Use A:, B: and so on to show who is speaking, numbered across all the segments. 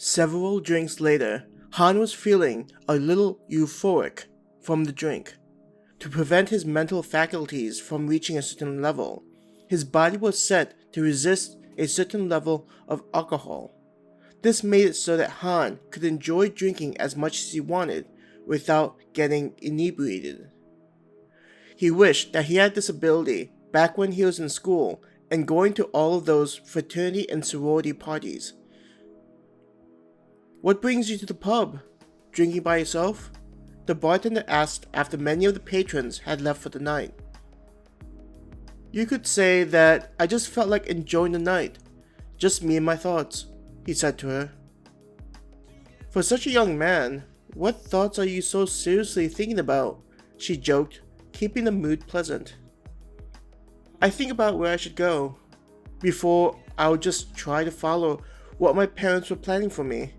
A: Several drinks later, Han was feeling a little euphoric from the drink. To prevent his mental faculties from reaching a certain level, his body was set to resist a certain level of alcohol. This made it so that Han could enjoy drinking as much as he wanted without getting inebriated. He wished that he had this ability back when he was in school and going to all of those fraternity and sorority parties. "What brings you to the pub? Drinking by yourself?" the bartender asked after many of the patrons had left for the night. "You could say that I just felt like enjoying the night. Just me and my thoughts," he said to her. "For such a young man, what thoughts are you so seriously thinking about?" she joked, keeping the mood pleasant. "I think about where I should go. Before, I would just try to follow what my parents were planning for me.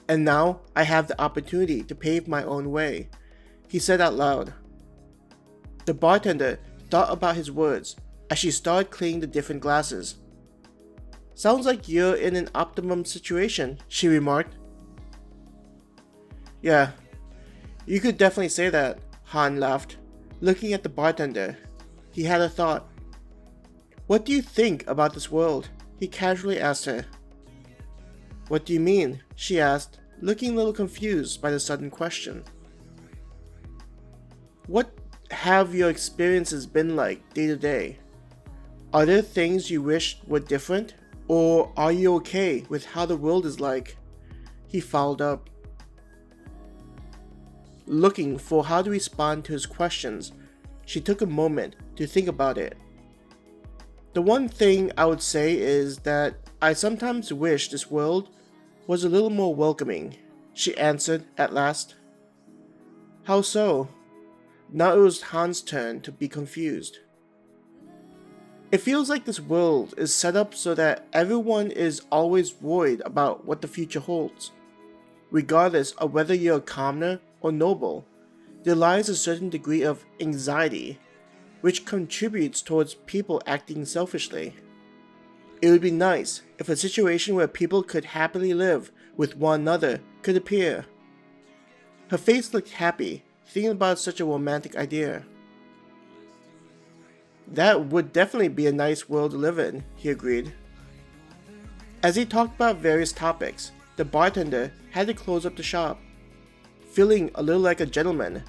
A: And now I have the opportunity to pave my own way," he said out loud. The bartender thought about his words as she started cleaning the different glasses. "Sounds like you're in an optimum situation," she remarked. "Yeah, you could definitely say that," Han laughed, looking at the bartender. He had a thought. "What do you think about this world?" he casually asked her. "What do you mean?" she asked, looking a little confused by the sudden question. "What have your experiences been like day to day? Are there things you wish were different, or are you okay with how the world is like?" he followed up. Looking for how to respond to his questions, she took a moment to think about it. "The one thing I would say is that I sometimes wish this world was a little more welcoming," she answered at last. "How so?" Now it was Han's turn to be confused. "It feels like this world is set up so that everyone is always worried about what the future holds. Regardless of whether you're a commoner or noble, there lies a certain degree of anxiety, which contributes towards people acting selfishly. It would be nice if a situation where people could happily live with one another could appear." Her face looked happy, thinking about such a romantic idea. "That would definitely be a nice world to live in," he agreed. As he talked about various topics, the bartender had to close up the shop. Feeling a little like a gentleman,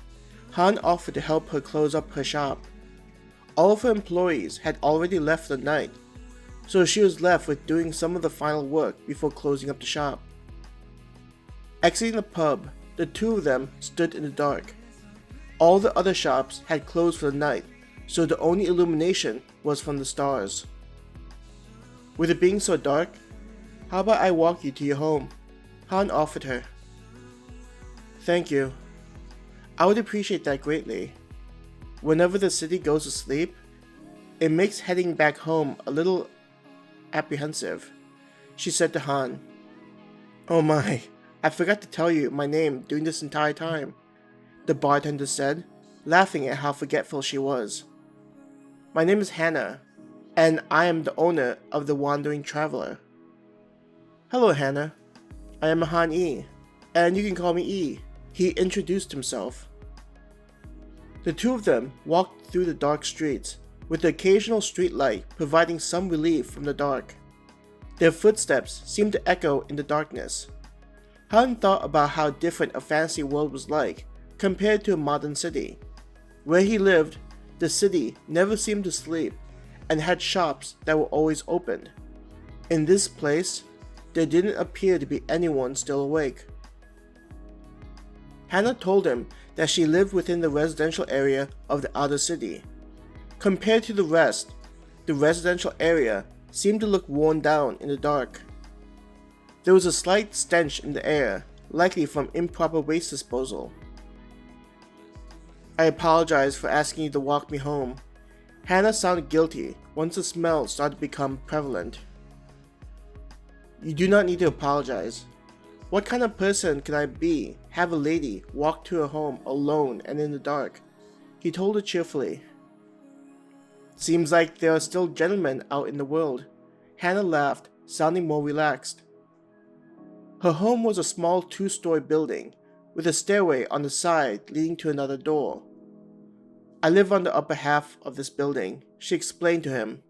A: Han offered to help her close up her shop. All of her employees had already left for the night, so she was left with doing some of the final work before closing up the shop. Exiting the pub, the two of them stood in the dark. All the other shops had closed for the night, so the only illumination was from the stars. "With it being so dark, how about I walk you to your home?" Han offered her. "Thank you. I would appreciate that greatly. Whenever the city goes to sleep, it makes heading back home a little apprehensive," she said to Han. "Oh my, I forgot to tell you my name during this entire time," the bartender said, laughing at how forgetful she was. "My name is Hannah, and I am the owner of the Wandering Traveler." "Hello, Hannah. I am Han E, and you can call me E," he introduced himself. The two of them walked through the dark streets, with the occasional street light providing some relief from the dark. Their footsteps seemed to echo in the darkness. Han thought about how different a fantasy world was like compared to a modern city. Where he lived, the city never seemed to sleep and had shops that were always open. In this place, there didn't appear to be anyone still awake. Hannah told him that she lived within the residential area of the outer city. Compared to the rest, the residential area seemed to look worn down in the dark. There was a slight stench in the air, likely from improper waste disposal. "I apologize for asking you to walk me home." Hannah sounded guilty once the smell started to become prevalent. "You do not need to apologize. What kind of person could I be, have a lady walk to her home alone and in the dark?" he told her cheerfully. "Seems like there are still gentlemen out in the world." Hannah laughed, sounding more relaxed. Her home was a small 2-story building with a stairway on the side leading to another door. I live on the upper half of this building, she explained to him.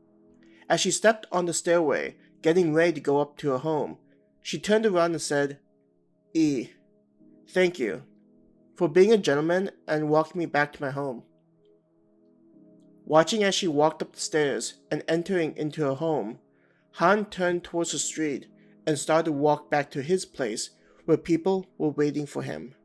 A: As she stepped on the stairway, getting ready to go up to her home, she turned around and said, Thank you for being a gentleman and walking me back to my home." Watching as she walked up the stairs and entering into her home, Han turned towards the street and started to walk back to his place where people were waiting for him.